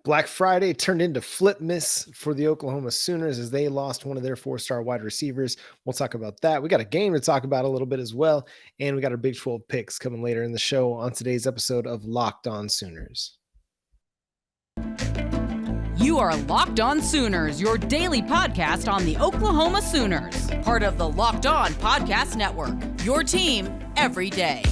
Black Friday turned into flip miss for the Oklahoma Sooners as they lost one of their four-star wide receivers. We'll talk about that. We got a game to talk about a little bit as well. And we got our Big 12 picks coming later in the show on today's episode of Locked On Sooners. You are Locked On Sooners, your daily podcast on the Oklahoma Sooners. Part of the Locked On Podcast Network, your team every day.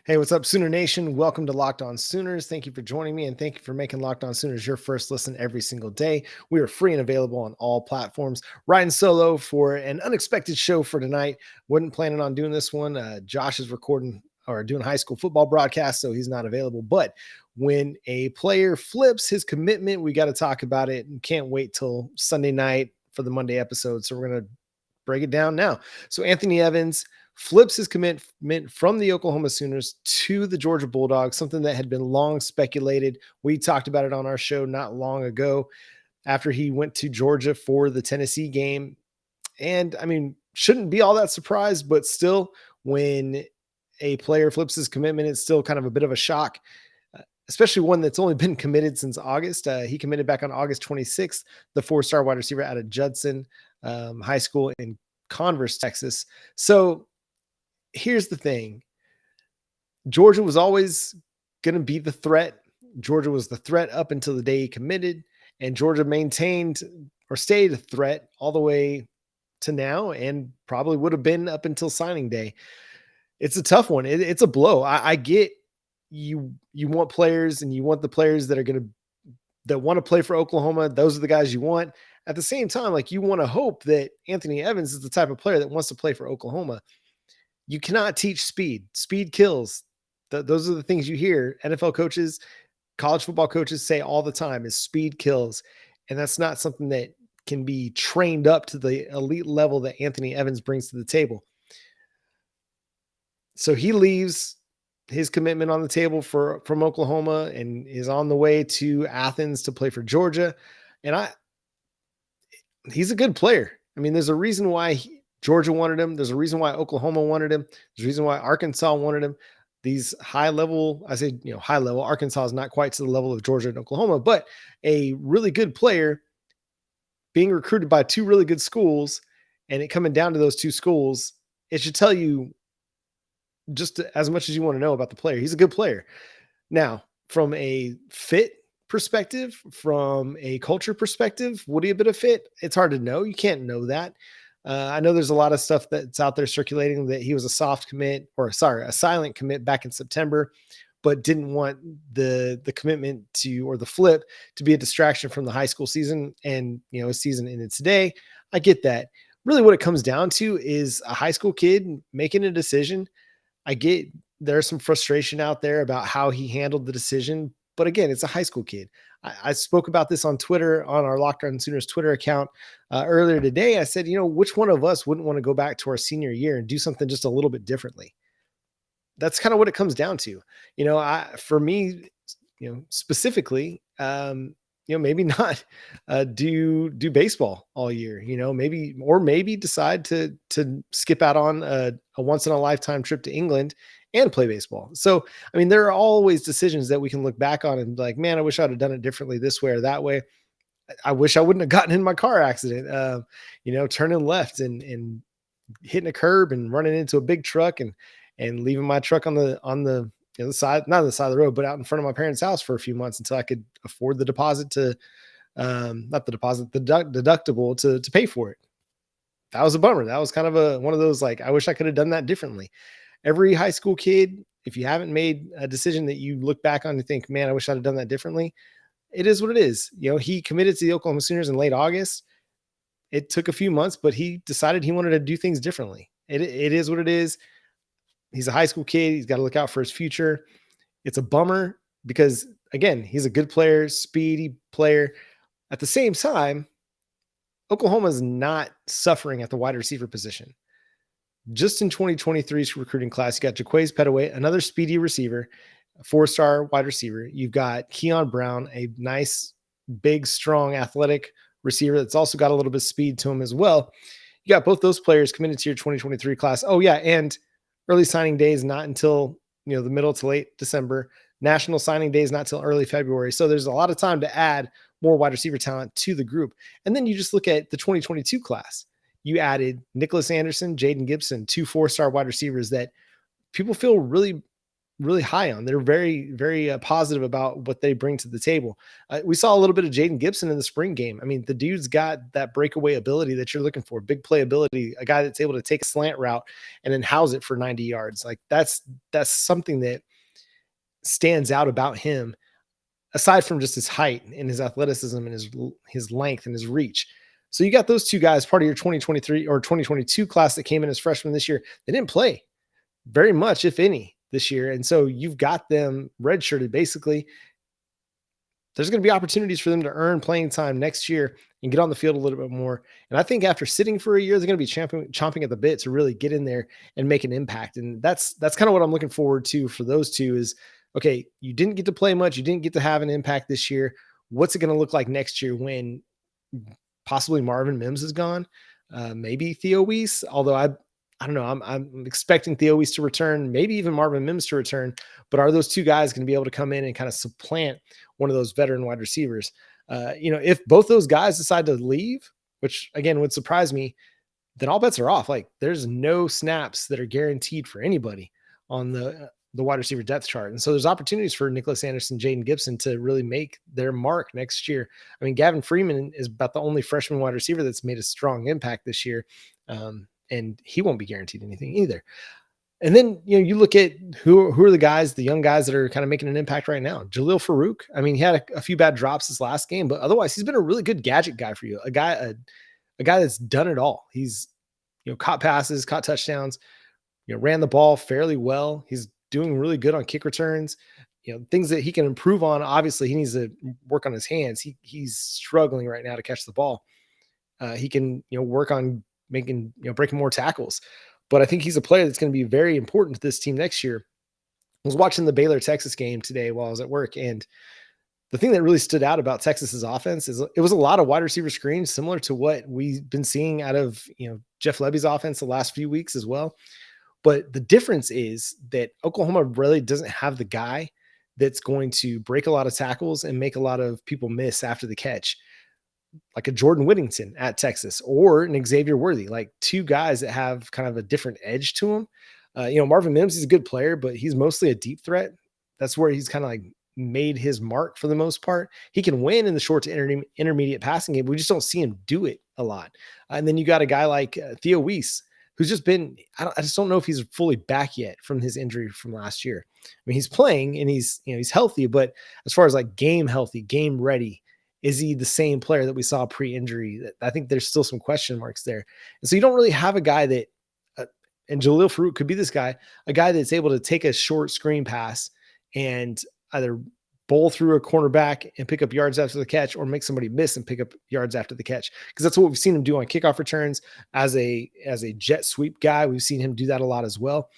Hey, what's up, Sooner Nation? Welcome to Locked On Sooners. Thank you for joining me, and thank you for making Locked On Sooners your first listen every single day. We are free and available on all platforms. Riding solo for an unexpected show for tonight. Wasn't planning on doing this one. Josh is recording or doing high school football broadcast, so he's not available. But when a player flips his commitment, we got to talk about it, and can't wait till Sunday night for the Monday episode. So we're going to break it down now. So Anthony Evans flips his commitment from the Oklahoma Sooners to the Georgia Bulldogs, something that had been long speculated. We talked about it on our show not long ago after he went to Georgia for the Tennessee game. And I mean, shouldn't be all that surprised, but still, when a player flips his commitment, it's still kind of a bit of a shock, especially one that's only been committed since August. He committed back on August 26th, the four-star wide receiver out of Judson High School in Converse, Texas. So here's the thing. Georgia was always going to be the threat. Georgia was the threat up until the day he committed, and Georgia maintained or stayed a threat all the way to now, and probably would have been up until signing day. It's a tough one. It's a blow. I get you want players, and you want the players that want to play for Oklahoma. Those are the guys you want. At the same time, like, you want to hope that Anthony Evans is the type of player that wants to play for Oklahoma. You cannot teach speed. Speed kills. Those are the things you hear NFL coaches, college football coaches say all the time, is speed kills. And that's not something that can be trained up to the elite level that Anthony Evans brings to the table. So he leaves his commitment on the table from Oklahoma and is on the way to Athens to play for Georgia. And he's a good player. I mean, there's a reason why Georgia wanted him. There's a reason why Oklahoma wanted him. There's a reason why Arkansas wanted him. These high level, I say, high level. Arkansas is not quite to the level of Georgia and Oklahoma, but a really good player being recruited by two really good schools, and it coming down to those two schools, it should tell you just as much as you want to know about the player. He's a good player. Now, from a fit perspective, from a culture perspective, would he have been a fit? It's hard to know. You can't know that. I know there's a lot of stuff that's out there circulating that he was a silent commit back in September, but didn't want the commitment or the flip to be a distraction from the high school season. And, his season ended today. I get that. Really what it comes down to is a high school kid making a decision. I get there's some frustration out there about how he handled the decision, but again, it's a high school kid. I spoke about this on Twitter, on our Locked On Sooners Twitter account earlier today. I said, which one of us wouldn't want to go back to our senior year and do something just a little bit differently? That's kind of what it comes down to. For me, specifically, maybe not do baseball all year, maybe decide to skip out on a once in a lifetime trip to England and play baseball. So, I mean, there are always decisions that we can look back on and be like, man, I wish I'd have done it differently this way or that way. I wish I wouldn't have gotten in my car accident, turning left and hitting a curb and running into a big truck and leaving my truck on the side, not on the side of the road, but out in front of my parents' house for a few months until I could afford the deposit the deductible to pay for it. That was a bummer. That was kind of one of those, like, I wish I could have done that differently. Every high school kid, if you haven't made a decision that you look back on and think, man, I wish I'd have done that differently, it is what it is. He committed to the Oklahoma Sooners in late August. It took a few months, but he decided he wanted to do things differently. It is what it is. He's a high school kid. He's got to look out for his future. It's a bummer because, again, he's a good player, speedy player. At the same time, Oklahoma is not suffering at the wide receiver position. Just in 2023's recruiting class, you got Jaquaize, Pettaway, another speedy receiver. a 4-star wide receiver. You've got Keyon Brown, a nice, big, strong, athletic receiver that's also got a little bit of speed to him as well. You got both those players committed to your 2023 class. Oh yeah, and early signing days not until the middle to late December. National signing days not till early February. So there's a lot of time to add more wide receiver talent to the group. And then you just look at the 2022 class. You added Nicholas Anderson, Jayden Gibson, 2 4-star wide receivers that people feel really, really high on. They're very, very positive about what they bring to the table. We saw a little bit of Jayden Gibson in the spring game. I mean, the dude's got that breakaway ability that you're looking for, big play ability, a guy that's able to take a slant route and then house it for 90 yards. Like that's something that stands out about him, aside from just his height and his athleticism and his length and his reach. So you got those two guys, part of your 2023 or 2022 class that came in as freshmen this year. They didn't play very much, if any, this year. And so you've got them redshirted. Basically, there's going to be opportunities for them to earn playing time next year and get on the field a little bit more. And I think after sitting for a year, they're going to be chomping at the bit to really get in there and make an impact. And that's kind of what I'm looking forward to for those two is, okay, you didn't get to play much. You didn't get to have an impact this year. What's it going to look like next year when possibly Marvin Mims is gone? Maybe Theo Weiss, although I don't know. I'm expecting Theo Weiss to return, maybe even Marvin Mims to return. But are those two guys going to be able to come in and kind of supplant one of those veteran wide receivers? If both those guys decide to leave, which again would surprise me, then all bets are off. Like there's no snaps that are guaranteed for anybody on the wide receiver depth chart. And so there's opportunities for Nicholas Anderson, Jayden Gibson to really make their mark next year. I mean, Gavin Freeman is about the only freshman wide receiver that's made a strong impact this year. And he won't be guaranteed anything either. And then, you look at who are the guys, the young guys that are kind of making an impact right now. Jalil Farouk. I mean, he had a few bad drops this last game, but otherwise he's been a really good gadget guy for you. A guy that's done it all. He's, caught passes, caught touchdowns, ran the ball fairly well. He's doing really good on kick returns, things that he can improve on. Obviously he needs to work on his hands. He's struggling right now to catch the ball. He can, work on breaking more tackles. But I think he's a player that's going to be very important to this team next year. I was watching the Baylor-Texas game today while I was at work, and the thing that really stood out about Texas's offense is it was a lot of wide receiver screens, similar to what we've been seeing out of Jeff Lebby's offense the last few weeks as well. But the difference is that Oklahoma really doesn't have the guy that's going to break a lot of tackles and make a lot of people miss after the catch, like a Jordan Whittington at Texas or an Xavier Worthy, like two guys that have kind of a different edge to them. Marvin Mims is a good player, but he's mostly a deep threat. That's where he's kind of like made his mark for the most part. He can win in the short to intermediate passing game. We just don't see him do it a lot. And then you got a guy like Theo Weiss, who's just been, I just don't know if he's fully back yet from his injury from last year. I mean, he's playing and he's healthy, but as far as like game healthy, game ready, is he the same player that we saw pre-injury? I think there's still some question marks there. And so you don't really have a guy that, and Jalil Farouk could be this guy, a guy that's able to take a short screen pass and either bowl through a cornerback and pick up yards after the catch or make somebody miss and pick up yards after the catch. Because that's what we've seen him do on kickoff returns as a jet sweep guy. We've seen him do that a lot as well.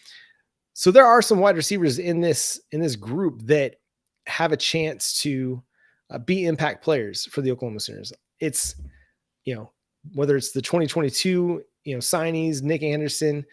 So there are some wide receivers in this group that have a chance to be impact players for the Oklahoma Sooners. It's, whether it's the 2022, signees, Nick Anderson,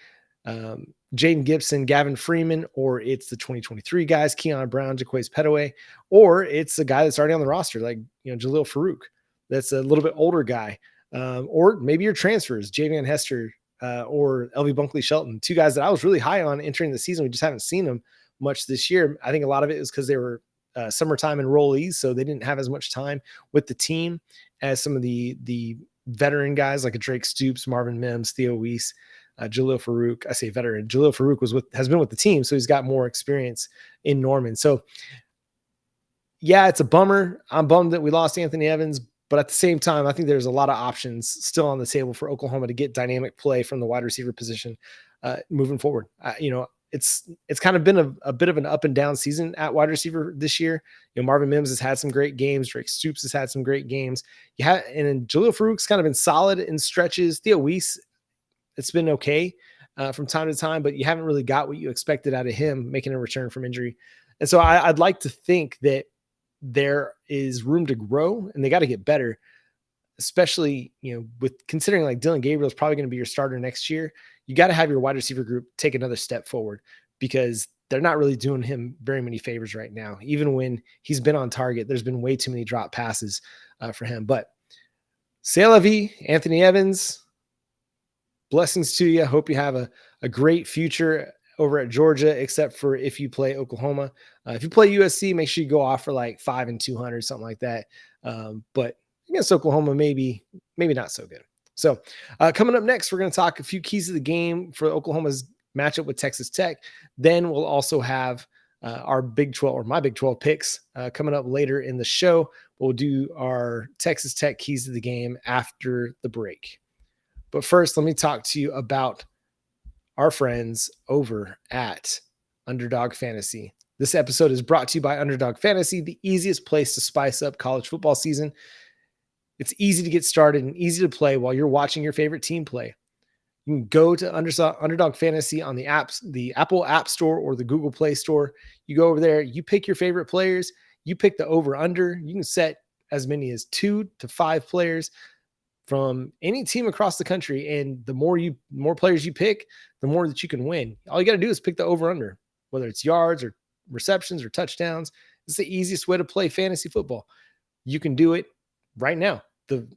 Jayden Gibson, Gavin Freeman, or it's the 2023 guys, Keyon Brown, Jaquaize Pettaway, or it's a guy that's already on the roster, like, Jalil Farouk, that's a little bit older guy, or maybe your transfers, Javian Hester, or LV Bunkley Shelton, two guys that I was really high on entering the season. We just haven't seen them much this year. I think a lot of it is because they were summertime enrollees, so they didn't have as much time with the team as some of the veteran guys like a Drake Stoops, Marvin Mims, Theo Weiss, Jalil Farouk. I say veteran. Jalil Farouk has been with the team, so he's got more experience in Norman. So yeah, it's a bummer. I'm bummed that we lost Anthony Evans, but at the same time, I think there's a lot of options still on the table for Oklahoma to get dynamic play from the wide receiver position moving forward. It's kind of been a bit of an up and down season at wide receiver this year. Marvin Mims has had some great games. Drake Stoops has had some great games. And then Jalil Farouk's kind of been solid in stretches. Theo Weiss, it's been okay from time to time, but you haven't really got what you expected out of him making a return from injury. And so I'd like to think that there is room to grow, and they got to get better, especially, with considering like Dillon Gabriel is probably going to be your starter next year. You got to have your wide receiver group take another step forward, because they're not really doing him very many favors right now. Even when he's been on target, there's been way too many drop passes for him. But c'est la vie, Anthony Evans, blessings to you. Hope you have a great future over at Georgia, except for if you play Oklahoma. If you play USC, make sure you go off for like 5 and 200, something like that. But against Oklahoma, maybe not so good. So coming up next, we're going to talk a few keys of the game for Oklahoma's matchup with Texas Tech. Then we'll also have our Big 12 or my Big 12 picks coming up later in the show. We'll do our Texas Tech keys of the game after the break. But first, let me talk to you about our friends over at Underdog Fantasy. This episode is brought to you by Underdog Fantasy, the easiest place to spice up college football season. It's easy to get started and easy to play while you're watching your favorite team play. You can go to Underdog Fantasy on the Apple App Store or the Google Play Store. You go over there, you pick your favorite players, you pick the over-under. You can set as many as 2 to 5 players from any team across the country, and the more players you pick, the more that you can win. All you got to do is pick the over-under, whether it's yards or receptions or touchdowns. It's the easiest way to play fantasy football. You can do it right now.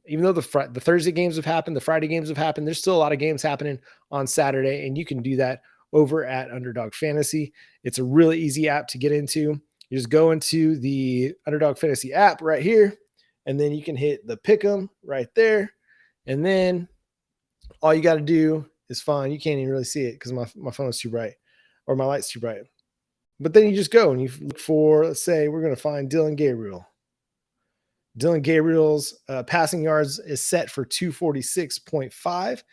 Even though the Thursday games have happened, the Friday games have happened, there's still a lot of games happening on Saturday, and you can do that over at Underdog Fantasy. It's a really easy app to get into. You just go into the Underdog Fantasy app right here, and then you can hit the pick 'em right there. And then all you got to do is find, you can't even really see it because my phone is too bright, or my light's too bright. But then you just go and you look for, let's say we're going to find Dillon Gabriel. Dillon Gabriel's passing yards is set for 246.5.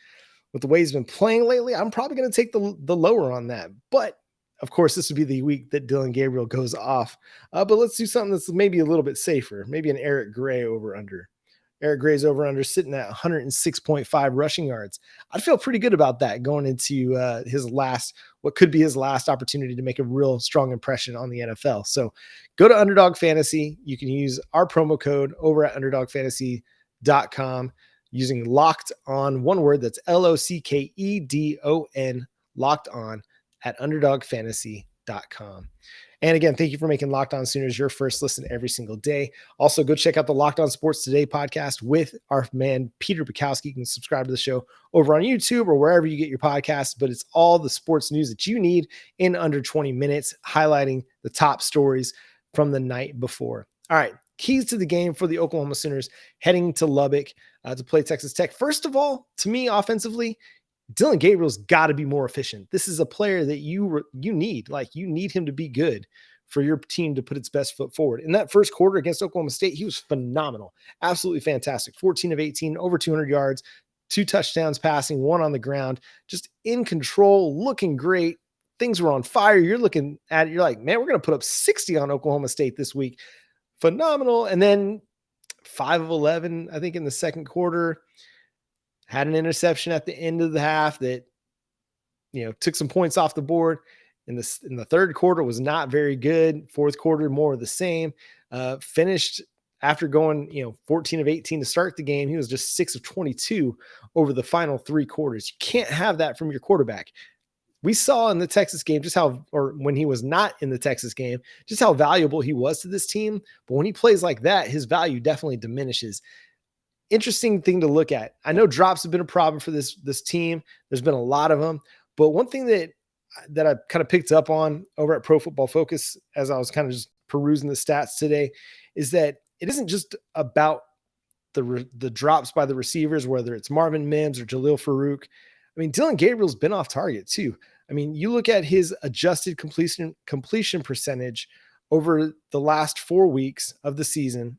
With the way he's been playing lately, I'm probably going to take the lower on that. But of course, this would be the week that Dillon Gabriel goes off. But let's do something that's maybe a little bit safer. Maybe an Eric Gray over under. Eric Gray's over under sitting at 106.5 rushing yards. I'd feel pretty good about that going into what could be his last opportunity to make a real strong impression on the NFL. So go to Underdog Fantasy. You can use our promo code over at underdogfantasy.com using locked on, one word, that's LOCKEDON, locked on at underdogfantasy.com. And again, thank you for making Locked On Sooners your first listen every single day. Also, go check out the Locked On Sports Today podcast with our man, Peter Bukowski. You can subscribe to the show over on YouTube or wherever you get your podcasts, but it's all the sports news that you need in under 20 minutes, highlighting the top stories from the night before. All right, keys to the game for the Oklahoma Sooners heading to Lubbock to play Texas Tech. First of all, to me, offensively, Dillon Gabriel's got to be more efficient. This is a player that you need. Like, you need him to be good for your team to put its best foot forward. In that first quarter against Oklahoma State, he was phenomenal. Absolutely fantastic. 14 of 18, over 200 yards, 2 touchdowns passing, 1 on the ground, just in control, looking great. Things were on fire. You're looking at it, you're like, man, we're going to put up 60 on Oklahoma State this week. Phenomenal. And then 5 of 11, I think, in the second quarter. Had an interception at the end of the half that, took some points off the board. In the third quarter was not very good. Fourth quarter, more of the same. Finished after going, 14 of 18 to start the game. He was just 6 of 22 over the final 3 quarters. You can't have that from your quarterback. We saw in the Texas game when he was not in the Texas game, just how valuable he was to this team. But when he plays like that, his value definitely diminishes. Interesting thing to look at. I know drops have been a problem for this team. There's been a lot of them, but one thing that I kind of picked up on over at Pro Football Focus as I was kind of just perusing the stats today is that it isn't just about the drops by the receivers, whether it's Marvin Mims or Jalil Farouk. I mean, Dillon Gabriel's been off target too. I mean, you look at his adjusted completion percentage over the last 4 weeks of the season,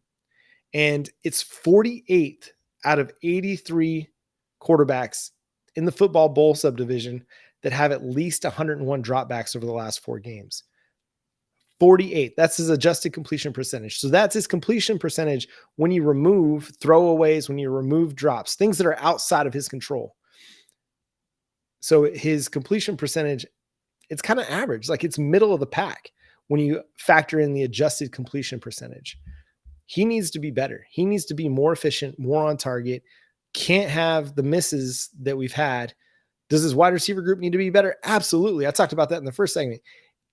and it's 48th out of 83 quarterbacks in the football bowl subdivision that have at least 101 dropbacks over the last 4 games. 48. That's his adjusted completion percentage. So that's his completion percentage when you remove throwaways, when you remove drops, things that are outside of his control. So his completion percentage, it's kind of average, like it's middle of the pack, when you factor in the adjusted completion percentage. He needs to be better. He needs to be more efficient, more on target. Can't have the misses that we've had. Does his wide receiver group need to be better? Absolutely. I talked about that in the first segment.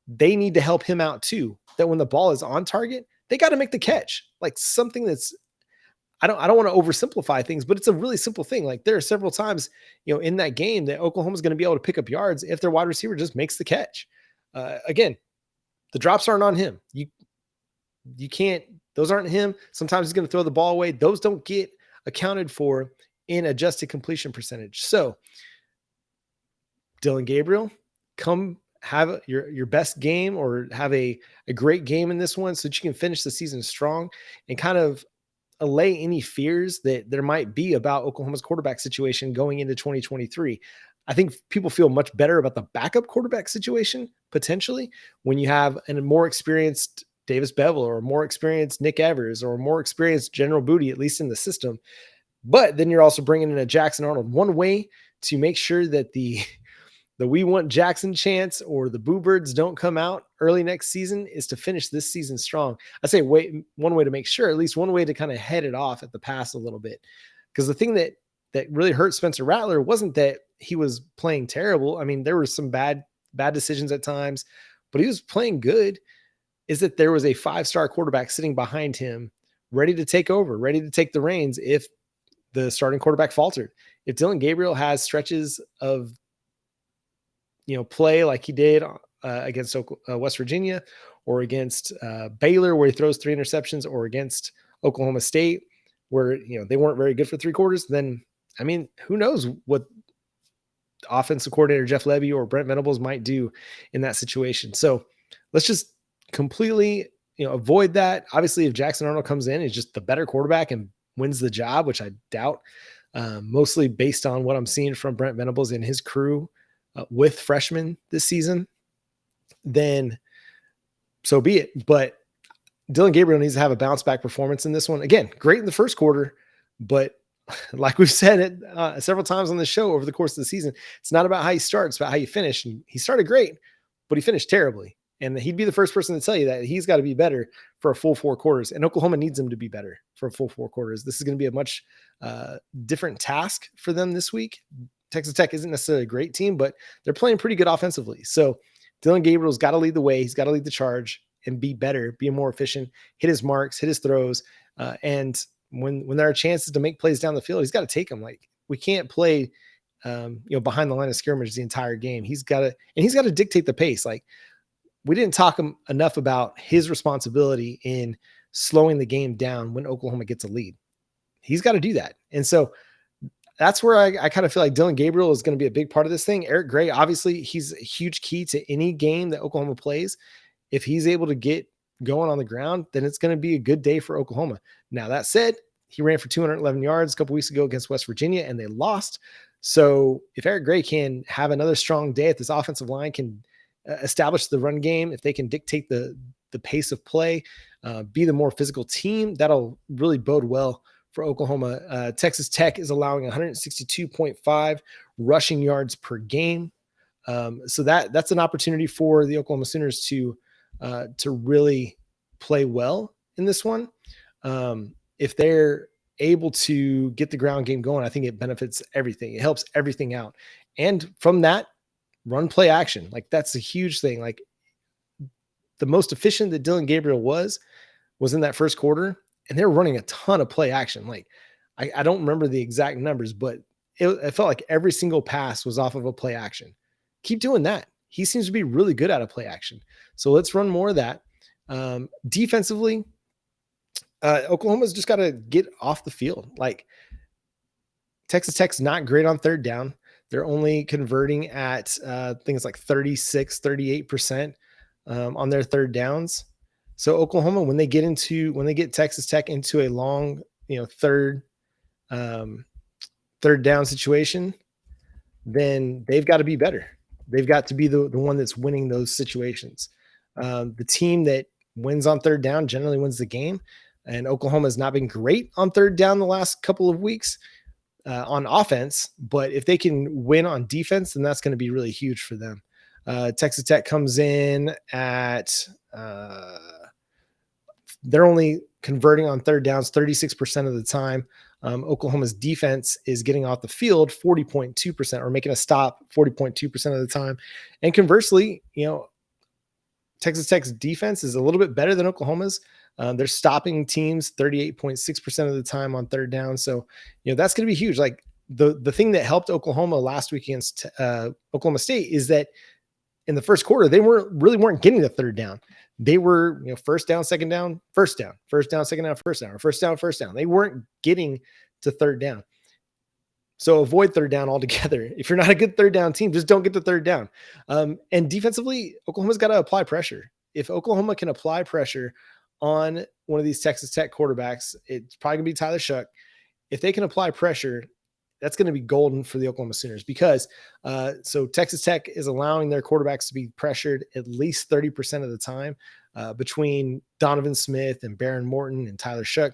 They need to help him out too. That when the ball is on target, they got to make the catch. Like something that's, I don't want to oversimplify things, but it's a really simple thing. Like there are several times, in that game that Oklahoma's going to be able to pick up yards if their wide receiver just makes the catch. Again, the drops aren't on him. You can't, those aren't him. Sometimes he's going to throw the ball away. Those don't get accounted for in adjusted completion percentage. So Dillon Gabriel, come have your best game or have a great game in this one so that you can finish the season strong and kind of allay any fears that there might be about Oklahoma's quarterback situation going into 2023. I think people feel much better about the backup quarterback situation potentially when you have a more experienced Davis Bevel or more experienced Nick Evers or more experienced General Booty, at least in the system. But then you're also bringing in a Jackson Arnold. One way to make sure that the we want Jackson chance or the Boo Birds don't come out early next season is to finish this season strong. I say one way to make sure, at least one way to kind of head it off at the pass a little bit. Because the thing that really hurt Spencer Rattler wasn't that he was playing terrible. I mean, there were some bad decisions at times, but he was playing good. Is that there was a 5-star quarterback sitting behind him, ready to take over, ready to take the reins if the starting quarterback faltered. If Dillon Gabriel has stretches of play like he did against West Virginia or against Baylor, where he throws 3 interceptions, or against Oklahoma State, where they weren't very good for 3 quarters, then I mean, who knows what offensive coordinator Jeff Lebby or Brent Venables might do in that situation. So let's just completely avoid that. Obviously, if Jackson Arnold comes in, is just the better quarterback and wins the job, which I doubt, mostly based on what I'm seeing from Brent Venables and his crew with freshmen this season, then so be it. But Dillon Gabriel needs to have a bounce back performance in this one. Again, great in the first quarter, but like we've said it several times on the show over the course of the season, it's not about how you start, it's about how you finish. And he started great, but he finished terribly. And he'd be the first person to tell you that he's got to be better for a full 4 quarters. And Oklahoma needs him to be better for a full 4 quarters. This is going to be a much different task for them this week. Texas Tech isn't necessarily a great team, but they're playing pretty good offensively. So Dillon Gabriel's got to lead the way. He's got to lead the charge and be better, be more efficient, hit his marks, hit his throws. And when there are chances to make plays down the field, he's got to take them. Like, we can't play, behind the line of scrimmage the entire game. He's got to dictate the pace. Like, we didn't talk enough about his responsibility in slowing the game down when Oklahoma gets a lead. He's got to do that. And so that's where I kind of feel like Dillon Gabriel is going to be a big part of this thing. Eric Gray, obviously, he's a huge key to any game that Oklahoma plays. If he's able to get going on the ground, then it's going to be a good day for Oklahoma. Now, that said, he ran for 211 yards a couple weeks ago against West Virginia, and they lost. So if Eric Gray can have another strong day, if this offensive line can establish the run game, if they can dictate the pace of play, be the more physical team, that'll really bode well for Oklahoma. Texas Tech is allowing 162.5 rushing yards per game. So that's an opportunity for the Oklahoma Sooners to really play well in this one. If they're able to get the ground game going, I think it benefits everything. It helps everything out. And from that, run play action. Like, that's a huge thing. Like, the most efficient that Dillon Gabriel was in that first quarter, and they're running a ton of play action. Like, I don't remember the exact numbers, but it felt like every single pass was off of a play action. Keep doing that. He seems to be really good at a play action. So let's run more of that. Defensively, Oklahoma's just got to get off the field. Like, Texas Tech's not great on third down. They're only converting at things like 36, 38% on their third downs. So Oklahoma, when they get Texas Tech into a long, third down situation, then they've got to be better. They've got to be the one that's winning those situations. The team that wins on third down generally wins the game. And Oklahoma has not been great on third down the last couple of weeks on offense. But if they can win on defense, then that's going to be really huge for them. Texas Tech comes in at they're only converting on third downs 36% of the time. Oklahoma's defense is getting off the field 40.2% or making a stop 40.2% of the time. And conversely, Texas Tech's defense is a little bit better than Oklahoma's. They're stopping teams 38.6% of the time on third down. So, that's going to be huge. Like the thing that helped Oklahoma last week against Oklahoma State is that in the first quarter, they weren't getting the third down. They were, first down, second down, first down, first down, second down, first down, or first down, first down. They weren't getting to third down. So avoid third down altogether. If you're not a good third down team, just don't get the third down. And defensively, Oklahoma's got to apply pressure. If Oklahoma can apply pressure on one of these Texas Tech quarterbacks, it's probably going to be Tyler Shuck. If they can apply pressure, that's going to be golden for the Oklahoma Sooners because so Texas Tech is allowing their quarterbacks to be pressured at least 30% of the time between Donovan Smith and Baron Morton and Tyler Shuck.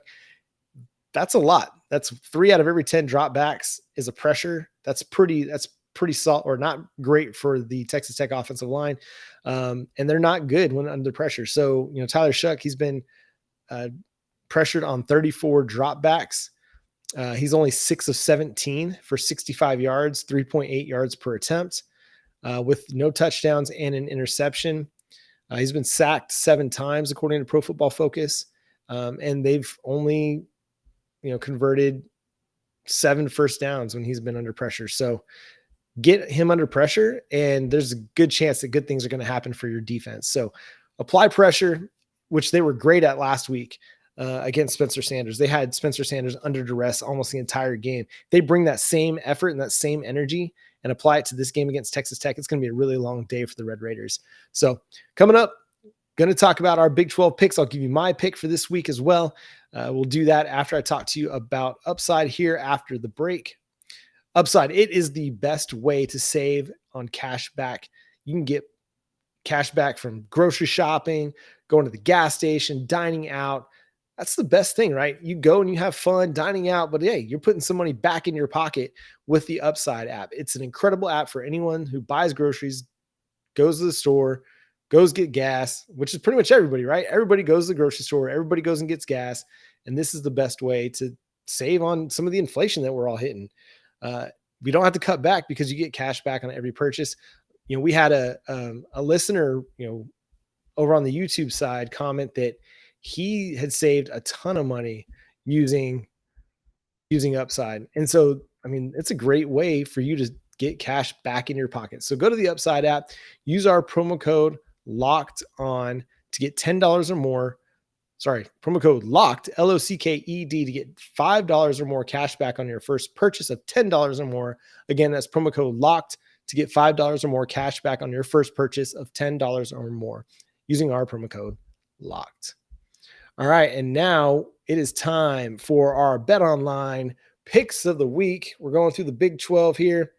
That's a lot. That's 3 out of every 10 dropbacks is a pressure. That's pretty solid or not great for the Texas Tech offensive line. And they're not good when under pressure. So, Tyler Shuck, he's been pressured on 34 dropbacks. He's only 6 of 17 for 65 yards, 3.8 yards per attempt with no touchdowns and an interception. He's been sacked 7 times, according to Pro Football Focus. And they've only, converted 7 first downs when he's been under pressure. So get him under pressure and there's a good chance that good things are going to happen for your defense. So apply pressure, which they were great at last week. Against Spencer Sanders. They had Spencer Sanders under duress almost the entire game. They bring that same effort and that same energy and apply it to this game against Texas Tech. It's going to be a really long day for the Red Raiders. So coming up, going to talk about our Big 12 picks. I'll give you my pick for this week as well. We'll do that after I talk to you about Upside here after the break. Upside, it is the best way to save on cash back. You can get cash back from grocery shopping, going to the gas station, dining out. That's the best thing, right? You go and you have fun dining out, but hey, you're putting some money back in your pocket with the Upside app. It's an incredible app for anyone who buys groceries, goes to the store, goes get gas, which is pretty much everybody, right? Everybody goes to the grocery store. Everybody goes and gets gas. And this is the best way to save on some of the inflation that we're all hitting. We don't have to cut back because you get cash back on every purchase. We had a listener, over on the YouTube side comment that he had saved a ton of money using Upside. And so, it's a great way for you to get cash back in your pocket. So go to the Upside app, use our promo code locked on to get $10 or more. Sorry, promo code locked, LOCKED, to get $5 or more cash back on your first purchase of $10 or more. Again, that's promo code locked to get $5 or more cash back on your first purchase of $10 or more using our promo code locked. All right, and now it is time for our Bet Online picks of the week. We're going through the Big 12 here.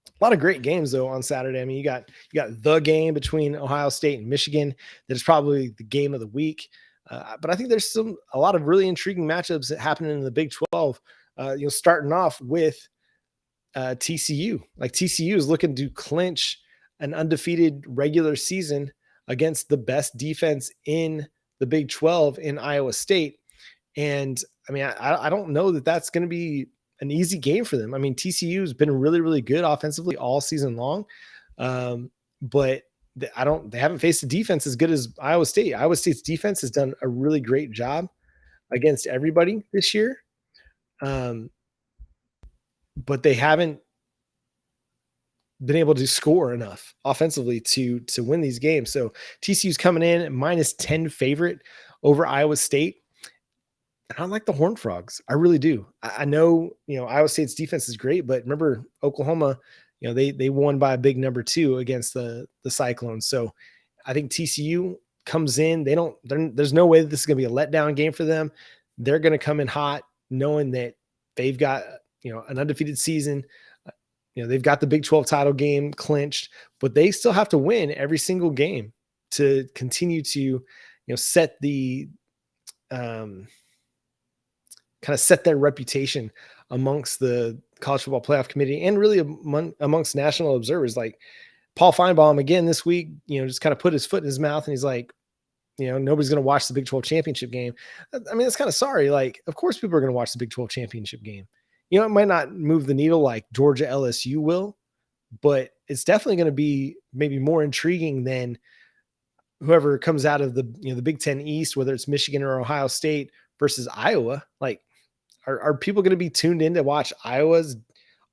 A lot of great games though on Saturday. You got the game between Ohio State and Michigan that is probably the game of the week. But I think there's a lot of really intriguing matchups that happen in the Big 12. Starting off with TCU. Like TCU is looking to clinch an undefeated regular season against the best defense in the Big 12 in Iowa State. And I don't know that that's going to be an easy game for them. TCU has been really, really good offensively all season long. But they haven't faced a defense as good as Iowa State. Iowa State's defense has done a really great job against everybody this year. But they haven't been able to score enough offensively to win these games. So TCU's coming in at -10 favorite over Iowa State. And I like the Horned Frogs. I really do. I know, Iowa State's defense is great, but remember Oklahoma, they won by a big number 2 against the Cyclones. So I think TCU comes in. There's no way that this is going to be a letdown game for them. They're going to come in hot knowing that they've got, an undefeated season. They've got the Big 12 title game clinched, but they still have to win every single game to continue to, set the kind of set their reputation amongst the College Football Playoff Committee and really amongst national observers. Like Paul Feinbaum again this week, just kind of put his foot in his mouth and he's like, nobody's going to watch the Big 12 championship game. I mean, it's kind of sorry. Like, of course people are going to watch the Big 12 championship game. It might not move the needle like Georgia LSU will, but it's definitely going to be maybe more intriguing than whoever comes out of the Big Ten East, whether it's Michigan or Ohio State versus Iowa. Like, are people going to be tuned in to watch Iowa's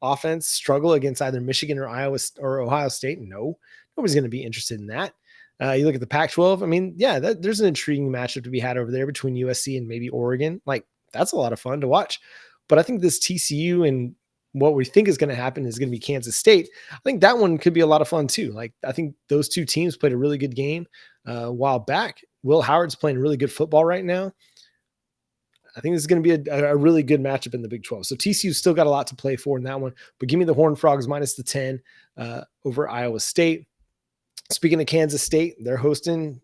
offense struggle against either Michigan or Iowa or Ohio State? No, nobody's going to be interested in that. You look at the Pac-12. I mean, yeah, there's an intriguing matchup to be had over there between USC and maybe Oregon. Like, that's a lot of fun to watch. But I think this TCU and what we think is going to happen is going to be Kansas State. I think that one could be a lot of fun too. Like, I think those two teams played a really good game a while back. Will Howard's playing really good football right now. I think this is going to be a really good matchup in the Big 12. So TCU's still got a lot to play for in that one. But give me the Horned Frogs minus the 10 over Iowa State. Speaking of Kansas State, they're hosting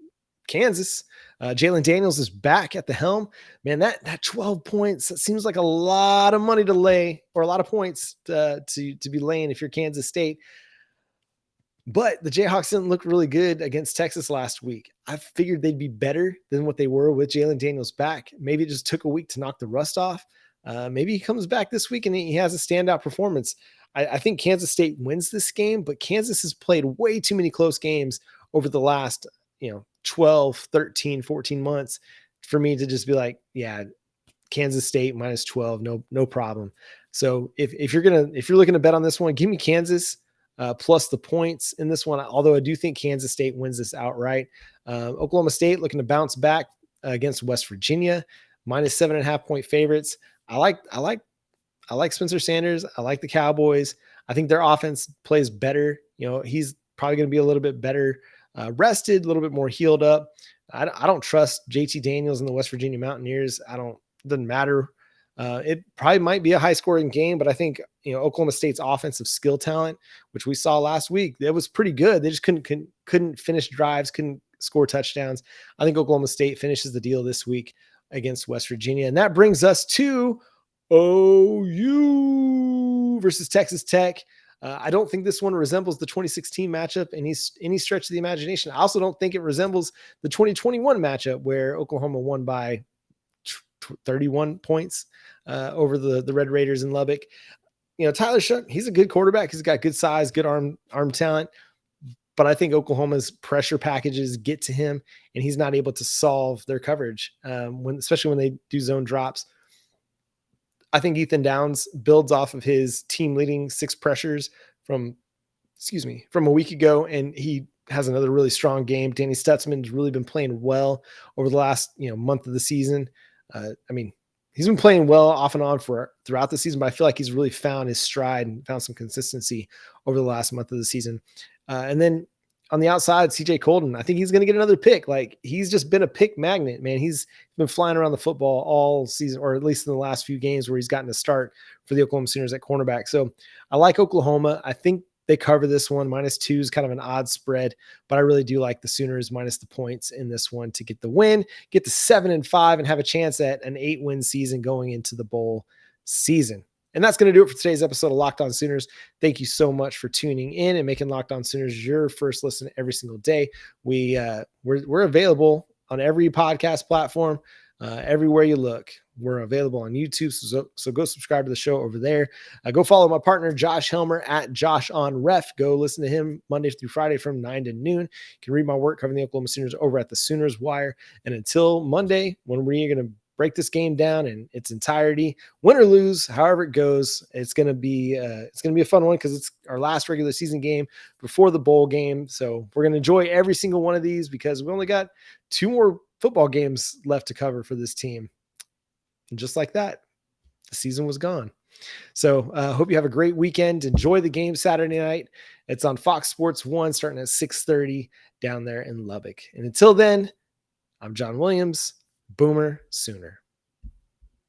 Kansas. Jayden Daniels is back at the helm. Man, that 12 points, that seems like a lot of money to lay, or a lot of points to be laying if you're Kansas State. But the Jayhawks didn't look really good against Texas last week. I figured they'd be better than what they were with Jayden Daniels back. Maybe it just took a week to knock the rust off. Maybe he comes back this week and he has a standout performance. I think Kansas State wins this game, but Kansas has played way too many close games over the last 12, 13, 14 months for me to just be like, yeah, Kansas State minus 12, no problem. So if you're looking to bet on this one, give me Kansas plus the points in this one. Although I do think Kansas State wins this outright. Oklahoma State looking to bounce back against West Virginia, minus 7.5 point favorites. I like Spencer Sanders. I like the Cowboys. I think their offense plays better. He's probably going to be a little bit better rested, a little bit more healed up. I don't trust JT Daniels and the West Virginia Mountaineers. Doesn't matter. It probably might be a high scoring game, but I think, Oklahoma State's offensive skill talent, which we saw last week, that was pretty good. They just couldn't finish drives, couldn't score touchdowns. I think Oklahoma State finishes the deal this week against West Virginia. And that brings us to OU versus Texas Tech. I don't think this one resembles the 2016 matchup in any stretch of the imagination. I also don't think it resembles the 2021 matchup where Oklahoma won by 31 points over the Red Raiders in Lubbock. Tyler Shough, he's a good quarterback. He's got good size, good arm talent. But I think Oklahoma's pressure packages get to him, and he's not able to solve their coverage, especially when they do zone drops. I think Ethan Downs builds off of his team leading 6 pressures from a week ago, and he has another really strong game. Danny Stutzman's really been playing well over the last month of the season. He's been playing well off and on throughout the season, but I feel like he's really found his stride and found some consistency over the last month of the season. And then on the outside, CJ Colden, I think he's going to get another pick. Like, he's just been a pick magnet, man. He's been flying around the football all season, or at least in the last few games where he's gotten a start for the Oklahoma Sooners at cornerback. So I like Oklahoma. I think they cover this one. -2 is kind of an odd spread, but I really do like the Sooners minus the points in this one to get the win, get to 7-5, and have a chance at an 8-win season going into the bowl season. And that's going to do it for today's episode of Locked On Sooners. Thank you so much for tuning in and making Locked On Sooners your first listen every single day. We're available on every podcast platform, everywhere you look. We're available on YouTube, so go subscribe to the show over there. Go follow my partner, Josh Helmer, at Josh on Ref. Go listen to him Monday through Friday from 9 to noon. You can read my work covering the Oklahoma Sooners over at the Sooners Wire. And until Monday, when we're going to break this game down in its entirety, win or lose, however it goes, it's going to be a fun one because it's our last regular season game before the bowl game. So we're going to enjoy every single one of these because we only got 2 more football games left to cover for this team. And just like that, the season was gone. So hope you have a great weekend. Enjoy the game Saturday night. It's on Fox Sports 1 starting at 6:30 down there in Lubbock. And until then, I'm John Williams, Boomer Sooner.